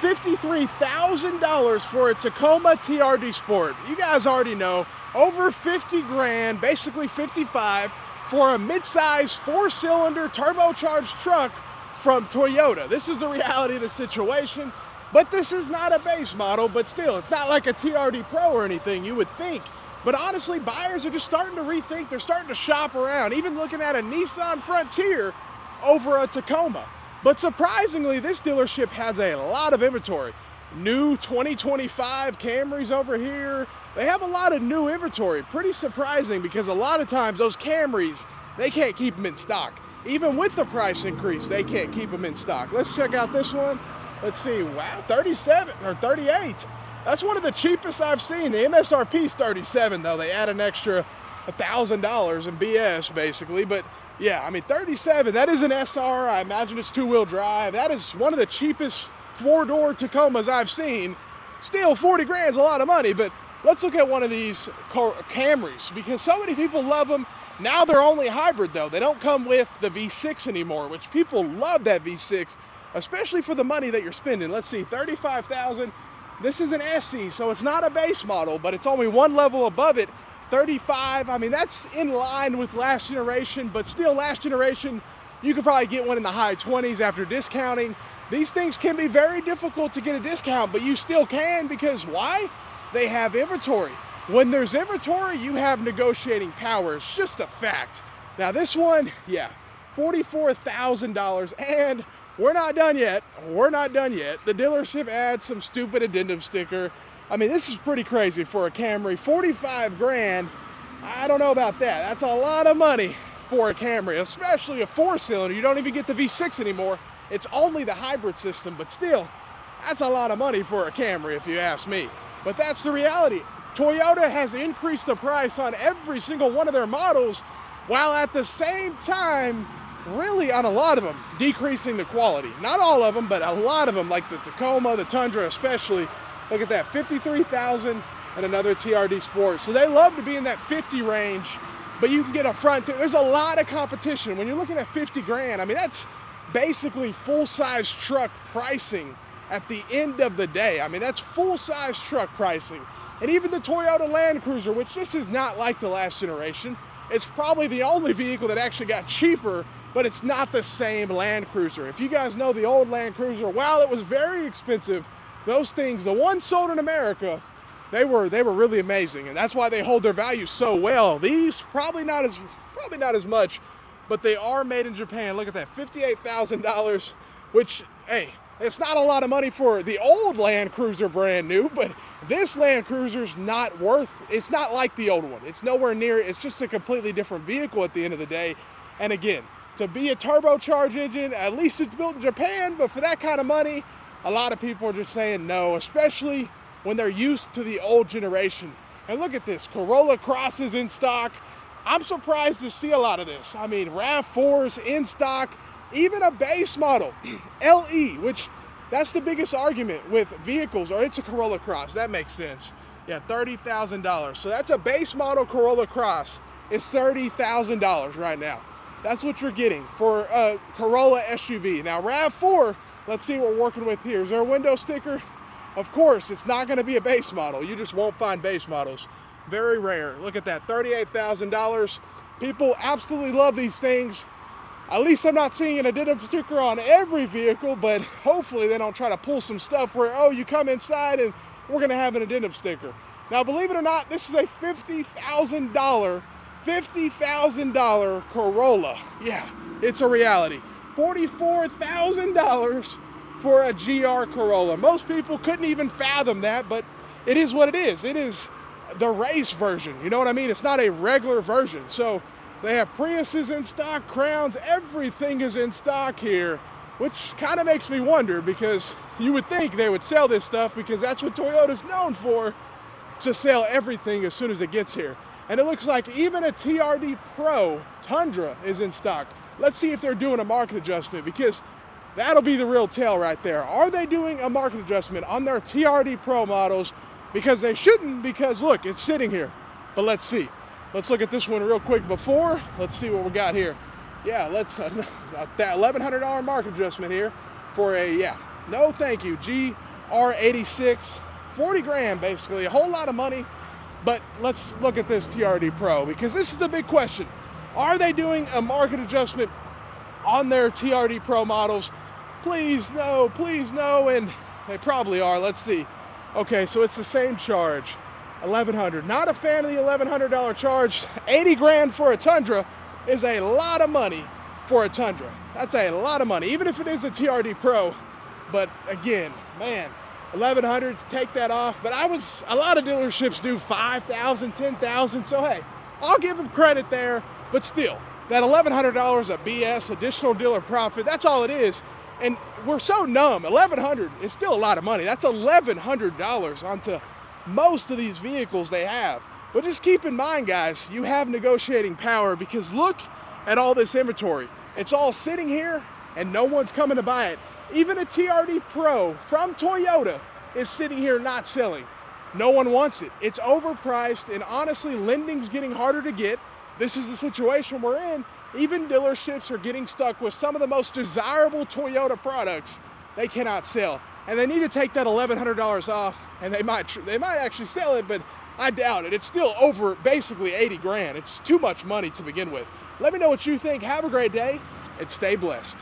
$53,000 for a Tacoma TRD Sport. You guys already know, over 50 grand, basically 55, for a mid-size 4-cylinder turbocharged truck from Toyota. This is the reality of the situation, but this is not a base model, but still, it's not like a TRD Pro or anything, you would think. But honestly, buyers are just starting to rethink, they're starting to shop around, even looking at a Nissan Frontier over a Tacoma. But surprisingly, this dealership has a lot of inventory. New 2025 Camrys over here. They have a lot of new inventory. Pretty surprising, because a lot of times those Camrys, they can't keep them in stock. Even with the price increase, they can't keep them in stock. Let's check out this one. Let's see, wow, 37 or 38. That's one of the cheapest I've seen. The MSRP is 37 though. They add an extra $1,000 in BS basically, but yeah, I mean 37, that is an SR. I imagine it's 2-wheel drive. That is one of the cheapest 4-door Tacomas I've seen. Still, 40 grand is a lot of money, but let's look at one of these Camrys, because so many people love them. Now they're only hybrid though. They don't come with the V6 anymore, which people love that V6, especially for the money that you're spending. Let's see, 35,000. This is an SE, so it's not a base model, but it's only one level above it. 35, I mean, that's in line with last generation, but still last generation, you could probably get one in the high 20s after discounting. These things can be very difficult to get a discount, but you still can, because why? They have inventory. When there's inventory, you have negotiating power. It's just a fact. Now this one, yeah, $44,000, and we're not done yet. We're not done yet. The dealership adds some stupid addendum sticker. I mean, this is pretty crazy for a Camry. 45 grand, I don't know about that. That's a lot of money for a Camry, especially a 4-cylinder. You don't even get the V6 anymore. It's only the hybrid system, but still, that's a lot of money for a Camry if you ask me. But that's the reality. Toyota has increased the price on every single one of their models, while at the same time, really on a lot of them, decreasing the quality. Not all of them, but a lot of them, like the Tacoma, the Tundra especially. Look at that, 53,000 and another TRD Sport. So they love to be in that 50 range, but you can get a front. There's a lot of competition. When you're looking at 50 grand, I mean, that's basically full-size truck pricing at the end of the day. I mean, that's full-size truck pricing. And even the Toyota Land Cruiser, which this is not like the last generation, it's probably the only vehicle that actually got cheaper, but it's not the same Land Cruiser. If you guys know the old Land Cruiser, while it was very expensive, those things, the ones sold in America, they were really amazing, and that's why they hold their value so well. These probably not as much, but they are made in Japan. Look at that, $58,000, which, hey, it's not a lot of money for the old Land Cruiser brand new, but this Land Cruiser's not worth, it's not like the old one. It's nowhere near, it's just a completely different vehicle at the end of the day. And again, to be a turbocharged engine, at least it's built in Japan, but for that kind of money, a lot of people are just saying no, especially when they're used to the old generation. And look at this, Corolla Crosses in stock. I'm surprised to see a lot of this. I mean, RAV4s in stock, even a base model, LE, which that's the biggest argument with vehicles, or it's a Corolla Cross, that makes sense. Yeah, $30,000. So that's a base model Corolla Cross. It's $30,000 right now. That's what you're getting for a Corolla SUV. Now RAV4, let's see what we're working with here. Is there a window sticker? Of course, it's not gonna be a base model. You just won't find base models. Very rare. Look at that, $38,000. People absolutely love these things. At least I'm not seeing an addendum sticker on every vehicle, but hopefully they don't try to pull some stuff where, oh, you come inside and we're gonna have an addendum sticker. Now, believe it or not, this is a $50,000 Corolla. Yeah, it's a reality. $44,000 for a GR Corolla. Most people couldn't even fathom that, but it is what it is. It is the race version, you know what I mean? It's not a regular version. So they have Priuses in stock, Crowns, everything is in stock here, which kind of makes me wonder, because you would think they would sell this stuff, because that's what Toyota's known for, to sell everything as soon as it gets here. And it looks like even a TRD Pro Tundra is in stock. Let's see if they're doing a market adjustment, because that'll be the real tell right there. Are they doing a market adjustment on their TRD Pro models? Because they shouldn't, because look, it's sitting here. But let's see. Let's look at this one real quick before. Let's see what we got here. Yeah, let's that $1,100 market adjustment here for a, yeah, No thank you. GR86, 40 grand basically, a whole lot of money. But let's look at this TRD Pro, because this is the big question. Are they doing a market adjustment on their TRD Pro models? Please no, and they probably are. Let's see. Okay, so it's the same charge, $1,100. Not a fan of the $1,100 charge. 80 grand for a Tundra is a lot of money for a Tundra. That's a lot of money, even if it is a TRD Pro. But again, man, $1,100, take that off. But a lot of dealerships do $5,000, $10,000. So hey, I'll give them credit there. But still, that $1,100 a BS, additional dealer profit, that's all it is. And we're so numb. $1,100 is still a lot of money. That's $1,100 onto most of these vehicles they have. But just keep in mind, guys, you have negotiating power, because look at all this inventory. It's all sitting here and no one's coming to buy it. Even a TRD Pro from Toyota is sitting here not selling. No one wants it. It's overpriced, and honestly, lending's getting harder to get. This is the situation we're in. Even dealerships are getting stuck with some of the most desirable Toyota products they cannot sell. And they need to take that $1,100 off, and they might actually sell it, but I doubt it. It's still over basically 80 grand. It's too much money to begin with. Let me know what you think. Have a great day and stay blessed.